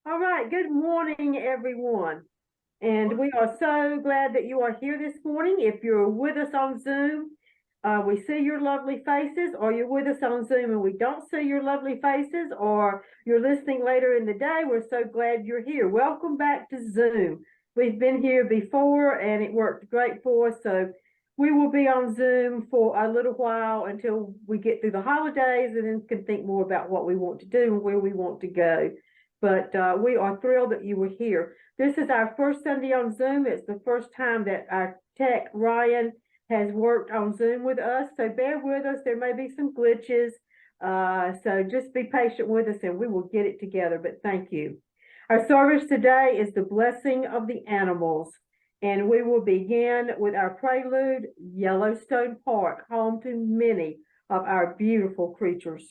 All right, good morning, everyone. And we are so glad that you are here this morning. If you're with us on Zoom, we see your lovely faces, or you're with us on Zoom and we don't see your lovely faces, or you're listening later in the day, we're so glad you're here. Welcome back to Zoom. We've been here before and it worked great for us. So we will be on Zoom for a little while until we get through the holidays and then can think more about what we want to do and where we want to go. But we are thrilled that you were here. This is our first Sunday on Zoom. It's the first time that our tech, Ryan, has worked on Zoom with us. So bear with us. There may be some glitches. So just be patient with us and we will get it together. But thank you. Our service today is the blessing of the animals. And we will begin with our prelude, Yellowstone Park, home to many of our beautiful creatures.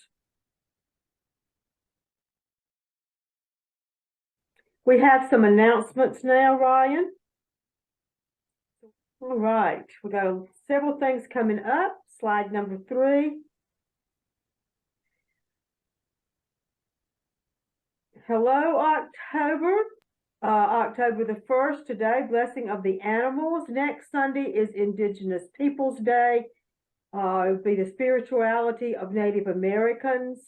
We have some announcements now, Ryan. All right, we got several things coming up. Slide number 3. Hello, October. October the 1st today, Blessing of the Animals. Next Sunday is Indigenous Peoples Day. It would be the spirituality of Native Americans.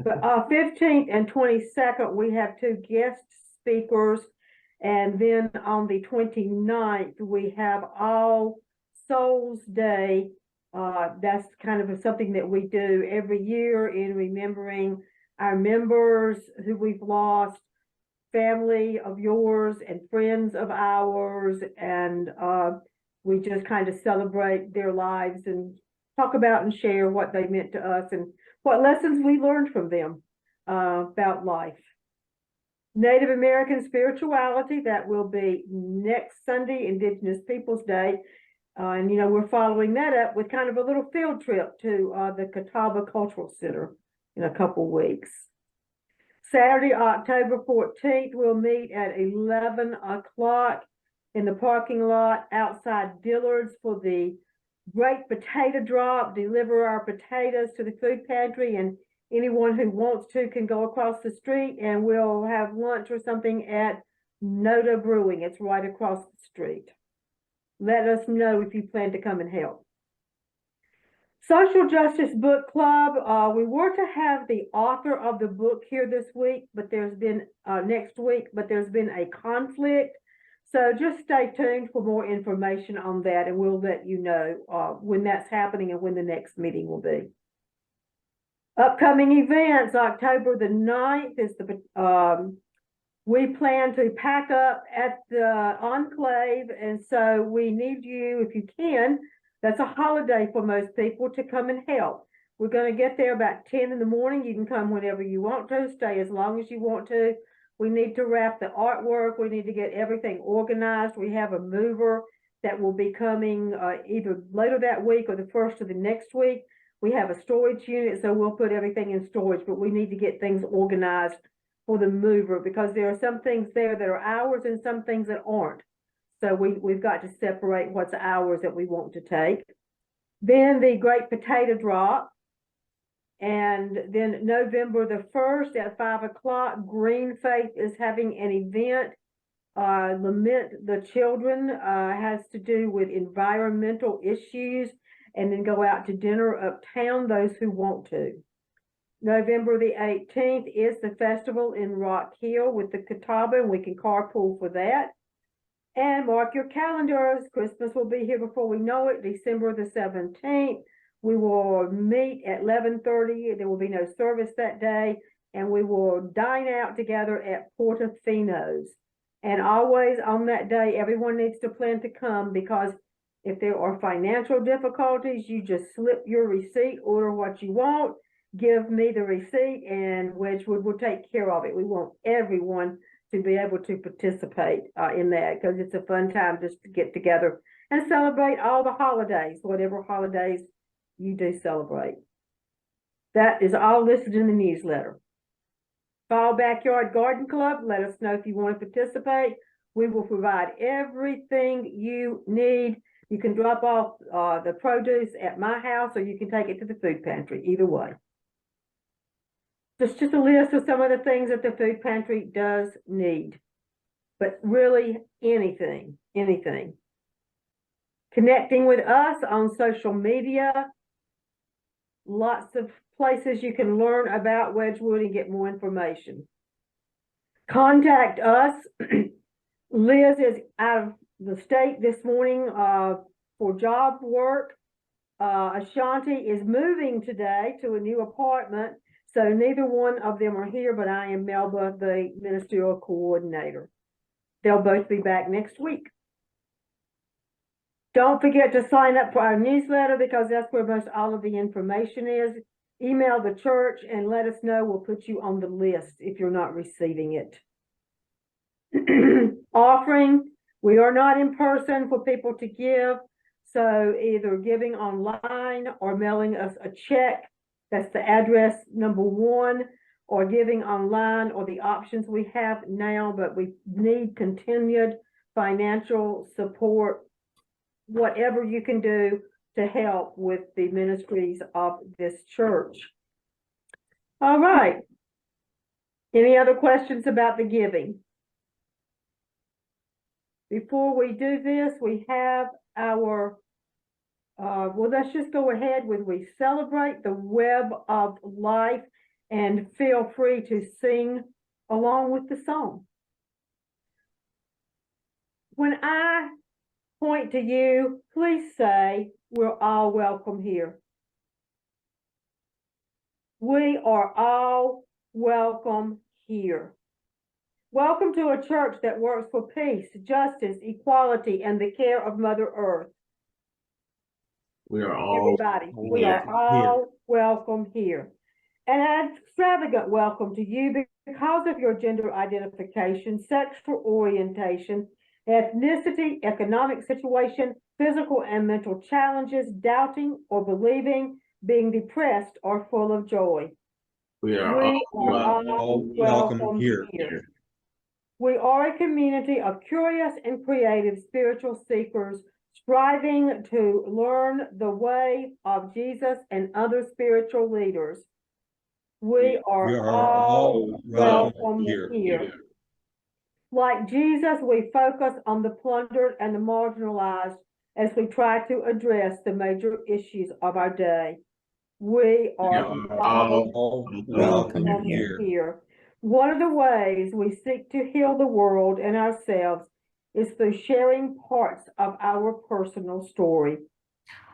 But 15th and 22nd, we have 2 guest speakers. And then on the 29th, we have All Souls Day. That's kind of something that we do every year in remembering our members who we've lost, family of yours and friends of ours. And we just kind of celebrate their lives and talk about and share what they meant to us and what lessons we learned from them about life. Native American spirituality, that will be next Sunday, Indigenous Peoples Day. And, we're following that up with kind of a little field trip to the Catawba Cultural Center in a couple weeks. Saturday, October 14th, we'll meet at 11 o'clock in the parking lot outside Dillard's for the Great Potato Drop. Deliver our potatoes to the food pantry, and anyone who wants to can go across the street and we'll have lunch or something at Noda Brewing. It's right across the street. Let us know if you plan to come and help. Social Justice Book Club. We were to have the author of the book here this week, but there's been next week, but there's been a conflict. So just stay tuned for more information on that, and we'll let you know when that's happening and when the next meeting will be. Upcoming events, October the 9th is we plan to pack up at the Enclave, and so we need you, if you can, that's a holiday for most people, to come and help. We're going to get there about 10 in the morning. You can come whenever you want to, stay as long as you want to. We need to wrap the artwork. We need to get everything organized. We have a mover that will be coming either later that week or the first of the next week. We have a storage unit, so we'll put everything in storage, but we need to get things organized for the mover because there are some things there that are ours and some things that aren't. So we've got to separate what's ours that we want to take. Then the Great Potato Drop. And then November the 1st at 5 o'clock, Green Faith is having an event. Lament the Children has to do with environmental issues, and then go out to dinner uptown, those who want to. November the 18th is the festival in Rock Hill with the Catawba, and we can carpool for that. And mark your calendars. Christmas will be here before we know it, December the 17th. We will meet at 11:30. There will be no service that day, and we will dine out together at Portofino's. And always on that day, everyone needs to plan to come, because if there are financial difficulties, you just slip your receipt, order what you want, give me the receipt, and Wedgwood will take care of it. We want everyone to be able to participate in that, because it's a fun time just to get together and celebrate all the holidays, whatever holidays you do celebrate. That is all listed in the newsletter. Fall Backyard Garden Club, let us know if you want to participate. We will provide everything you need. You can drop off the produce at my house, or you can take it to the food pantry, either way. just a list of some of the things that the food pantry does need. But really, anything. Connecting with us on social media. Lots of places you can learn about Wedgwood and get more information. Contact us. Liz is out of the state this morning for job work. Ashanti is moving today to a new apartment, so neither one of them are here, but I am Melba, the ministerial coordinator. They'll both be back next week. Don't forget to sign up for our newsletter because that's where most all of the information is. Email the church and let us know. We'll put you on the list if you're not receiving it. Offering, we are not in person for people to give. So either giving online or mailing us a check. That's the address number 1, or giving online, or the options we have now, but we need continued financial support, whatever you can do to help with the ministries of this church. All right. Any other questions about the giving? Before we do this, we have our, well, let's just go ahead with, we celebrate the web of life, and feel free to sing along with the song. When I point to you, please say, we're all welcome here. We are all welcome here. Welcome to a church that works for peace, justice, equality, and the care of Mother Earth. We are all Everybody, we are all welcome here. An extravagant welcome to you because of your gender identification, sexual orientation, ethnicity, economic situation, physical and mental challenges, doubting or believing, being depressed or full of joy. We are all welcome here. We are a community of curious and creative spiritual seekers striving to learn the way of Jesus and other spiritual leaders. We are all welcome here. Like Jesus, we focus on the plundered and the marginalized as we try to address the major issues of our day. We are all welcome here. One of the ways we seek to heal the world and ourselves is through sharing parts of our personal story.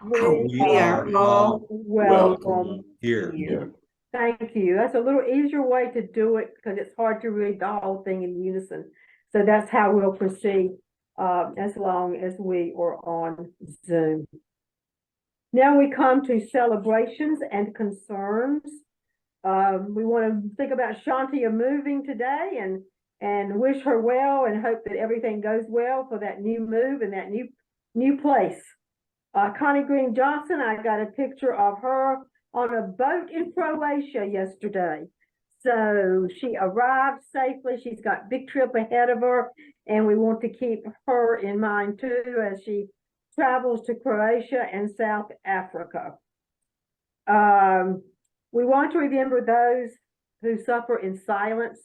We are all welcome here. Thank you. That's a little easier way to do it because it's hard to read the whole thing in unison. So that's how we'll proceed as long as we are on Zoom. Now we come to celebrations and concerns. We want to think about Shantia moving today and wish her well and hope that everything goes well for that new move and that new place. Connie Green Johnson, I got a picture of her on a boat in Croatia yesterday. So she arrived safely. She's got a big trip ahead of her, and we want to keep her in mind too as she travels to Croatia and South Africa. We want to remember those who suffer in silence.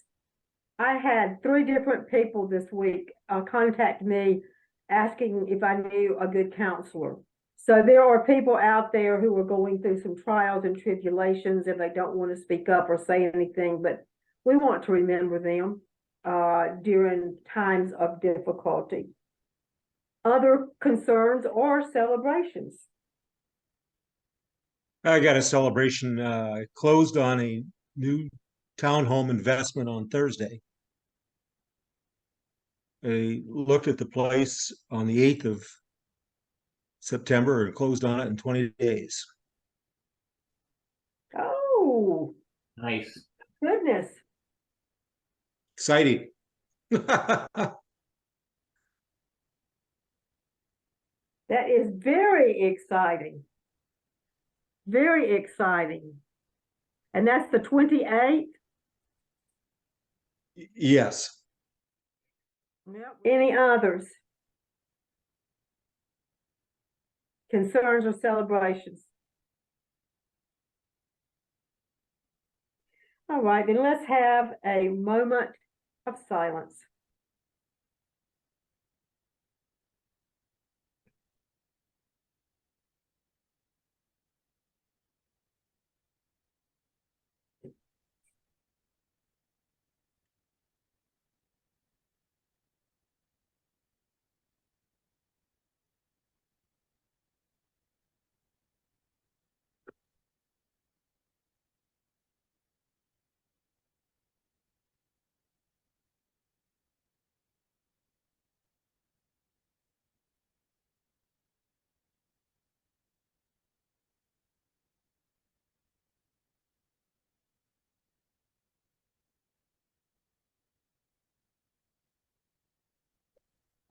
I had 3 different people this week contact me asking if I knew a good counselor. So there are people out there who are going through some trials and tribulations and they don't want to speak up or say anything, but we want to remember them during times of difficulty. Other concerns or celebrations? I got a celebration. Closed on a new townhome investment on Thursday. I looked at the place on the 8th of September and closed on it in 20 days. Oh, nice. Goodness. Exciting. That is very exciting. Very exciting. And that's the 28th? Yes. Yep. Any others? Concerns or celebrations? All right, then let's have a moment of silence.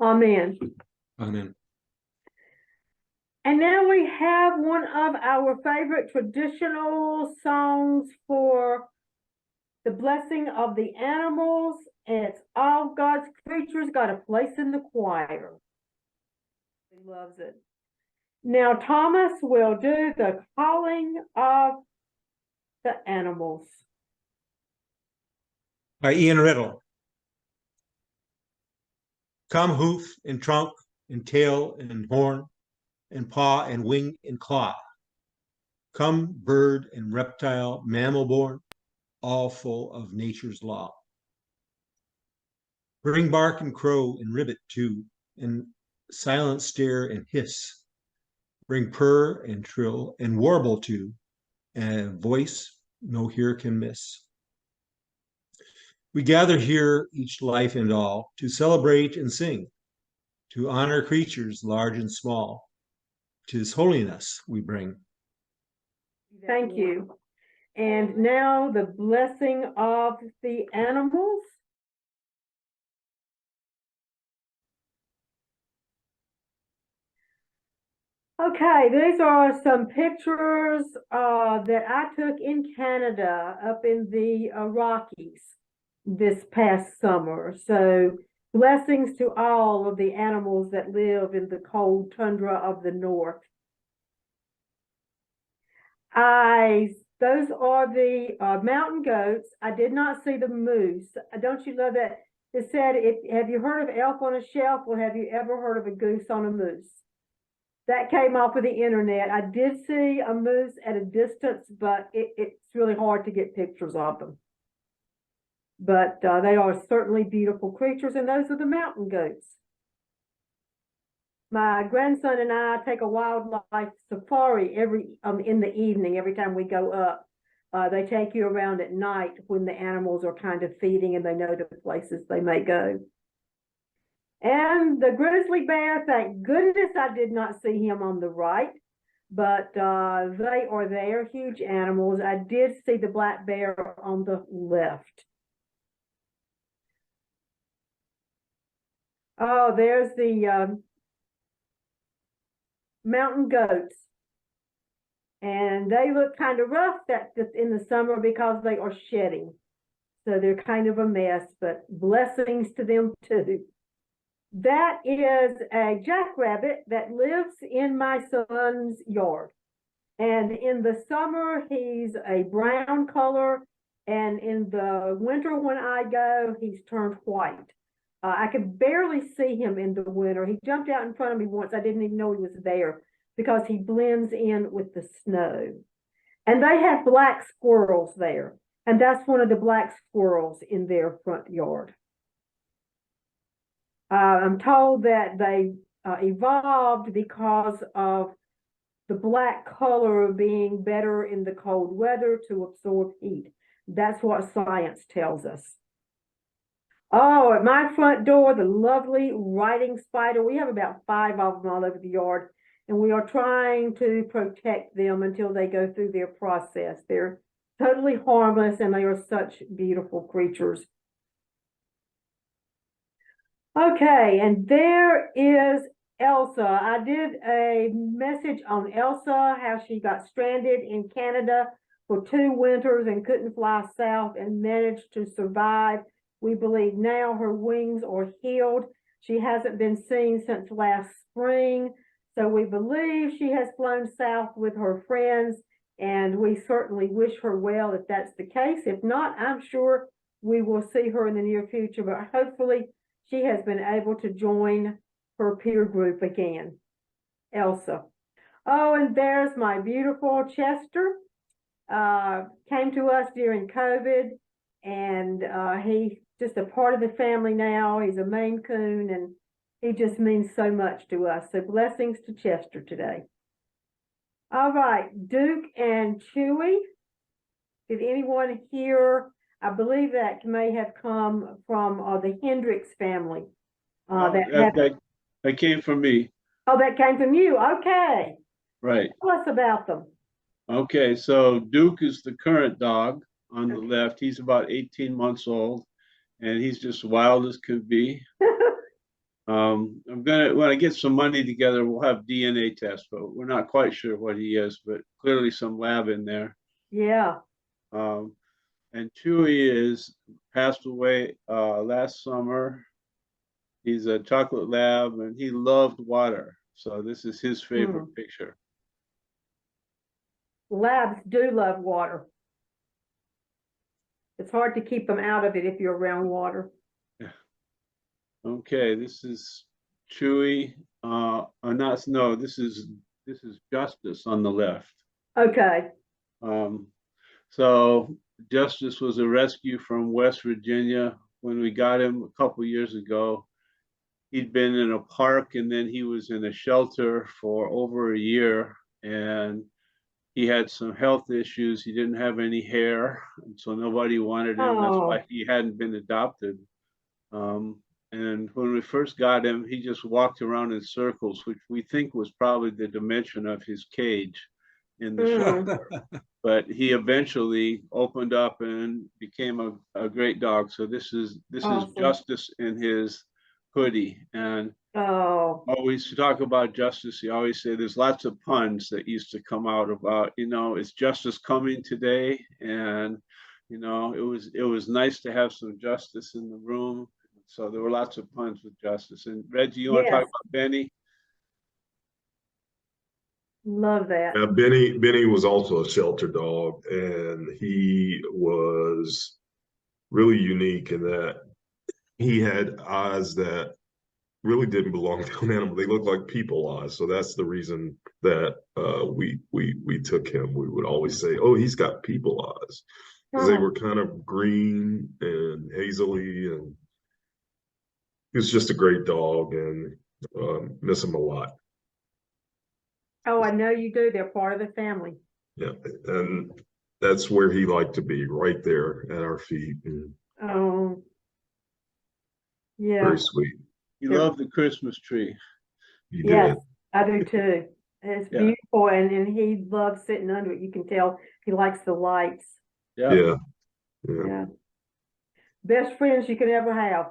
Amen. Amen. And now we have one of our favorite traditional songs for the blessing of the animals. And it's all God's creatures got a place in the choir. He loves it. Now Thomas will do the calling of the animals. By Ian Riddle. Come hoof and trunk and tail and horn and paw and wing and claw. Come bird and reptile, mammal born, all full of nature's law. Bring bark and crow and ribbit too, and silent stare and hiss. Bring purr and trill and warble too, and a voice no ear can miss. We gather here, each life and all, to celebrate and sing, to honor creatures large and small. 'Tis holiness we bring. Thank you. And now the blessing of the animals. Okay, these are some pictures that I took in Canada, up in the Rockies this past summer. So blessings to all of the animals that live in the cold tundra of the north. Those are the mountain goats. I did not see the moose. Don't you love that? It said, have you heard of elk on a shelf? Or have you ever heard of a goose on a moose? That came off of the internet. I did see a moose at a distance, but it's really hard to get pictures of them. But they are certainly beautiful creatures, and those are the mountain goats. My grandson and I take a wildlife safari in the evening, every time we go up. They take you around at night when the animals are kind of feeding and they know the places they may go. And the grizzly bear, thank goodness I did not see him on the right, but they are there, huge animals. I did see the black bear on the left. Oh, there's the mountain goats. And they look kind of rough in the summer because they are shedding. So they're kind of a mess, but blessings to them too. That is a jackrabbit that lives in my son's yard. And in the summer, he's a brown color. And in the winter when I go, he's turned white. I could barely see him in the winter. He jumped out in front of me once. I didn't even know he was there because he blends in with the snow. And they have black squirrels there. And that's one of the black squirrels in their front yard. I'm told that they evolved because of the black color being better in the cold weather to absorb heat. That's what science tells us. Oh, at my front door, the lovely writing spider. We have about 5 of them all over the yard, and we are trying to protect them until they go through their process. They're totally harmless, and they are such beautiful creatures. Okay, and there is Elsa. I did a message on Elsa, how she got stranded in Canada for 2 winters and couldn't fly south and managed to survive. We believe now her wings are healed. She hasn't been seen since last spring. So we believe she has flown south with her friends And we certainly wish her well if that's the case. If not, I'm sure we will see her in the near future, but hopefully she has been able to join her peer group again. Elsa. Oh, and there's my beautiful Chester. Came to us during COVID, and he's just a part of the family now. He's a Maine Coon, and he just means so much to us. So blessings to Chester today. All right, Duke and Chewy. Did anyone hear? I believe that may have come from the Hendricks family. That came from me. Oh, that came from you. Okay. Right. Tell us about them. Okay, so Duke is the current dog on the Okay. left. He's about 18 months old, and he's just wild as could be. When I get some money together, we'll have DNA tests, but we're not quite sure what he is, but clearly some lab in there. Yeah. And Chewy is passed away last summer. He's a chocolate lab, and he loved water. So this is his favorite picture. Labs do love water. It's hard to keep them out of it if you're around water. Okay, this is Chewy. This is Justice on the left. Okay. So Justice was a rescue from West Virginia. When we got him a couple years ago, he'd been in a park, and then he was in a shelter for over a year, and he had some health issues. He didn't have any hair, and so nobody wanted him. That's why he hadn't been adopted. And when we first got him, he just walked around in circles, which we think was probably the dimension of his cage in the shelter. But he eventually opened up and became a great dog. So this is Awesome. Justice in his hoodie. And always to talk about Justice, you always say there's lots of puns that used to come out about, is Justice coming today? And it was nice to have some justice in the room. So there were lots of puns with Justice. And Reggie, you want to talk about Benny? Love that. Benny was also a shelter dog, and he was really unique in that he had eyes that really didn't belong to an animal. They looked like people eyes. So that's the reason that we took him. We would always say, "Oh, he's got people eyes," because they were kind of green and hazily, and he was just a great dog, and miss him a lot. Oh, I know you do. They're part of the family. Yeah, and that's where he liked to be, right there at our feet. And yeah. very sweet. He loved the Christmas tree. He Yes, did. I do too. It's beautiful, and he loves sitting under it. You can tell he likes the lights. Yeah. Best friends you could ever have.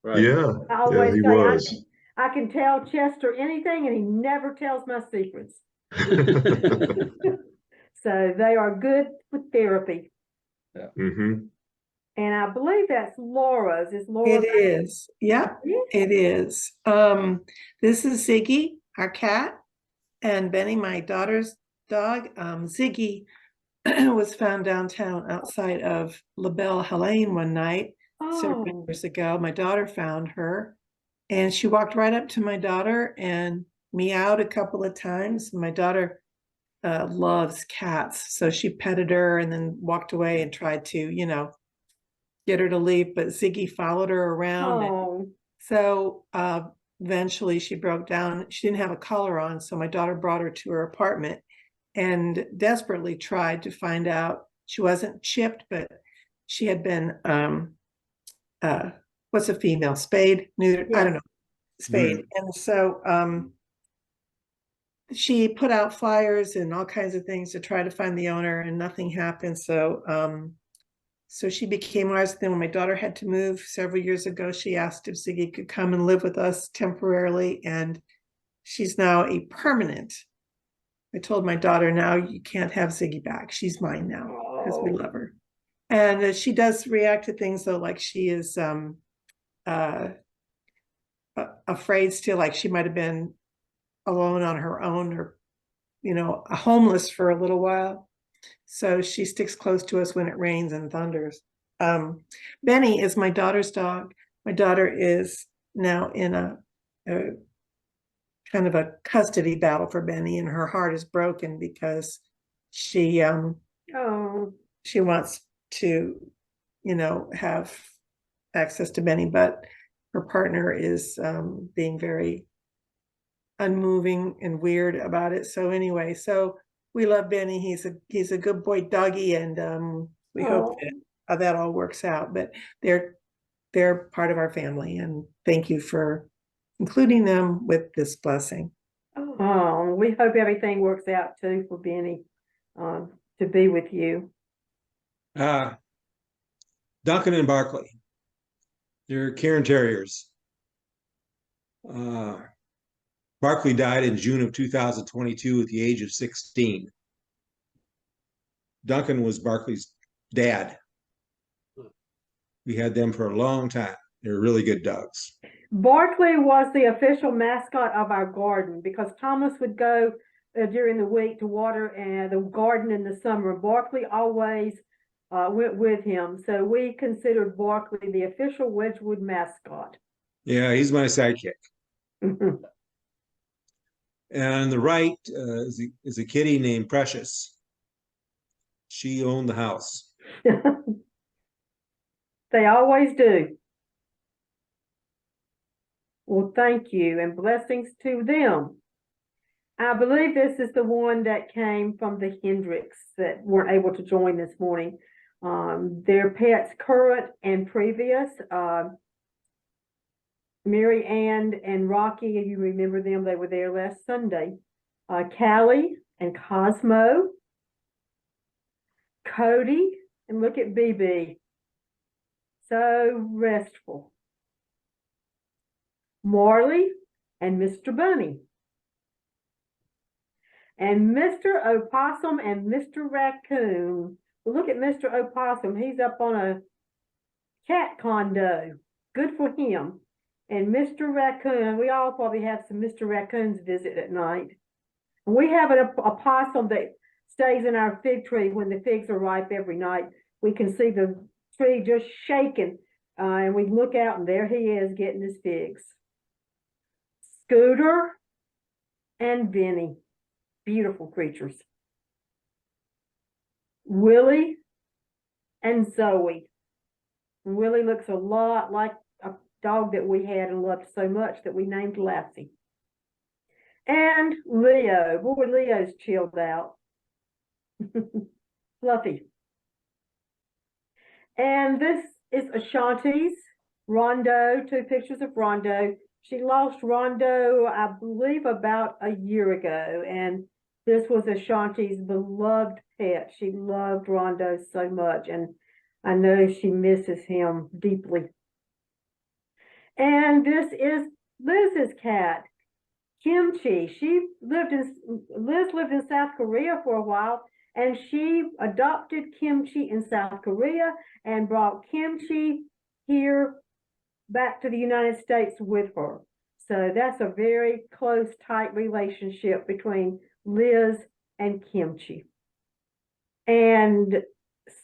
Right. Yeah. I always he say was. I can tell Chester anything, and he never tells my secrets. So they are good with therapy. Yeah. And I believe that's Laura's. Is Laura? It is. Yep, it is. This is Ziggy, our cat, and Benny, my daughter's dog. Ziggy was found downtown outside of La Belle Helene one night several years ago. My daughter found her, and she walked right up to my daughter and meowed a couple of times. My daughter loves cats, so she petted her and then walked away and tried to, get her to leave, but Ziggy followed her around. And so eventually she broke down. She didn't have a collar on, so my daughter brought her to her apartment and desperately tried to find out. She wasn't chipped, but she had been what's a female? Spayed? Neutered? Yes. I don't know. Spayed. And so she put out flyers and all kinds of things to try to find the owner, and nothing happened. So she became ours. Then when my daughter had to move several years ago, she asked if Ziggy could come and live with us temporarily, and she's now a permanent. I told my daughter, now you can't have Ziggy back. She's mine now because we love her. And she does react to things though, like she is afraid still, like she might have been alone on her own, or homeless for a little while. So she sticks close to us when it rains and thunders. Benny is my daughter's dog. My daughter is now in a kind of a custody battle for Benny, and her heart is broken because she Oh, wants to, have access to Benny, but her partner is being very unmoving and weird about it. So anyway, so we love Benny. He's a good boy doggy, and we hope that all works out. But they're part of our family, and thank you for including them with this blessing. oh, we hope everything works out too for Benny, to be with you. Duncan and Barkley. They're Cairn Terriers. Barkley died in June of 2022 at the age of 16. Duncan was Barkley's dad. We had them for a long time. They're really good dogs. Barkley was the official mascot of our garden because Thomas would go during the week to water the garden in the summer. Barkley always went with him. So we considered Barkley the official Wedgwood mascot. Yeah, he's my sidekick. And on the right is a kitty named Precious. She owned the house. They always do. Well, thank you and blessings to them. I believe this is the one that came from the Hendricks that weren't able to join this morning. Their pets, current and previous, Mary Ann and Rocky, if you remember them, they were there last Sunday. Callie and Cosmo, Cody, and look at BB. So restful. Marley and Mr. Bunny. And Mr. Opossum and Mr. Raccoon. Well, look at Mr. Opossum. He's up on a cat condo. Good for him. And Mr. Raccoon, we all probably have some Mr. Raccoons visit at night. And we have a possum that stays in our fig tree when the figs are ripe every night. We can see the tree just shaking. And we look out and there he is getting his figs. Scooter and Benny. Beautiful creatures. Willie and Zoe. Willie looks a lot like a dog that we had and loved so much that we named Lassie. And Leo. Boy, Leo's chilled out. Fluffy. And this is Ashanti's Rondo, 2 pictures of Rondo. She lost Rondo, I believe, about a year ago, and this was Ashanti's beloved pet. She loved Rondo so much, and I know she misses him deeply. And this is Liz's cat, Kimchi. Liz lived in South Korea for a while, and she adopted Kimchi in South Korea and brought Kimchi here back to the United States with her. So that's a very close, tight relationship between Liz and Kimchi. And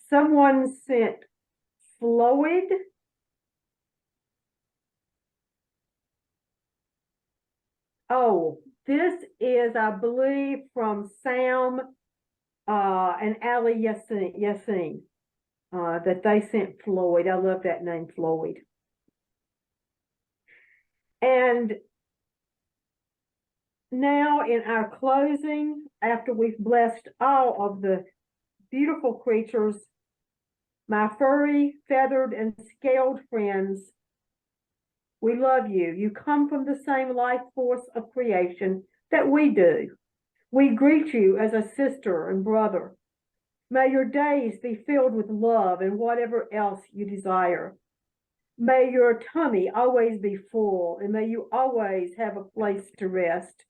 someone sent Floyd. Oh, this is, I believe, from Sam and Ali Yassin, that they sent Floyd. I love that name, Floyd. And now in our closing, after we've blessed all of the beautiful creatures, my furry, feathered, and scaled friends, we love you. You come from the same life force of creation that we do. We greet you as a sister and brother. May your days be filled with love and whatever else you desire. May your tummy always be full, and may you always have a place to rest.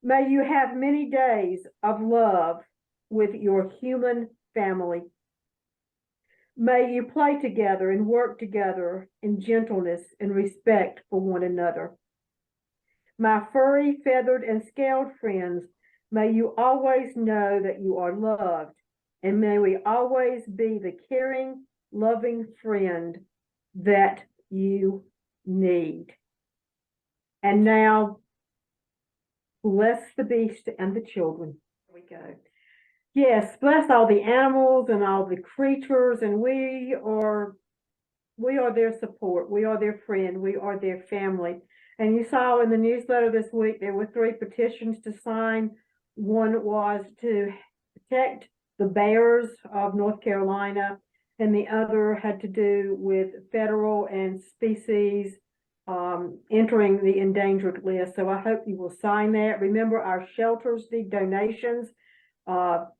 May you have many days of love with your human family. May you play together and work together in gentleness and respect for one another. My furry, feathered, and scaled friends, may you always know that you are loved And may we always be the caring, loving friend that you need. And now, bless the beast and the children. Here we go. Yes, bless all the animals and all the creatures, and we are their support. We are their friend. We are their family. And you saw in the newsletter this week, there were 3 petitions to sign. One was to protect the bears of North Carolina, and the other had to do with federal and species entering the endangered list. So I hope you will sign that. Remember, our shelters need donations.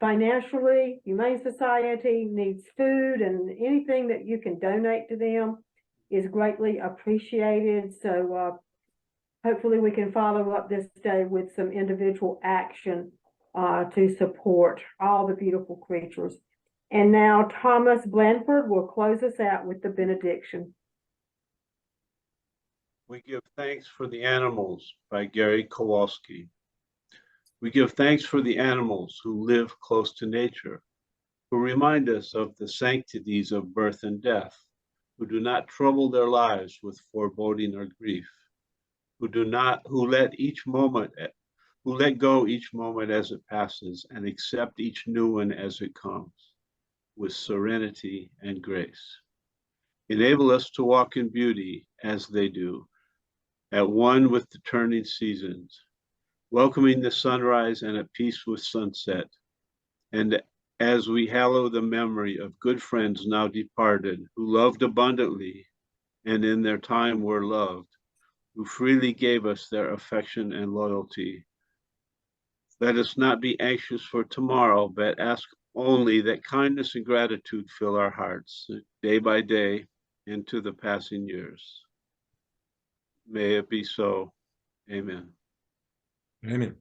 Financially, Humane Society needs food, and anything that you can donate to them is greatly appreciated. So hopefully we can follow up this day with some individual action to support all the beautiful creatures. And now Thomas Blanford will close us out with the benediction. We give thanks for the animals by Gary Kowalski. We give thanks for the animals who live close to nature, who remind us of the sanctities of birth and death, who do not trouble their lives with foreboding or grief, who let go each moment as it passes and accept each new one as it comes with serenity and grace. Enable us to walk in beauty as they do, at one with the turning seasons, welcoming the sunrise and at peace with sunset. And as we hallow the memory of good friends now departed, who loved abundantly and in their time were loved, who freely gave us their affection and loyalty, let us not be anxious for tomorrow, but ask only that kindness and gratitude fill our hearts day by day into the passing years. May it be so. Amen. Amen.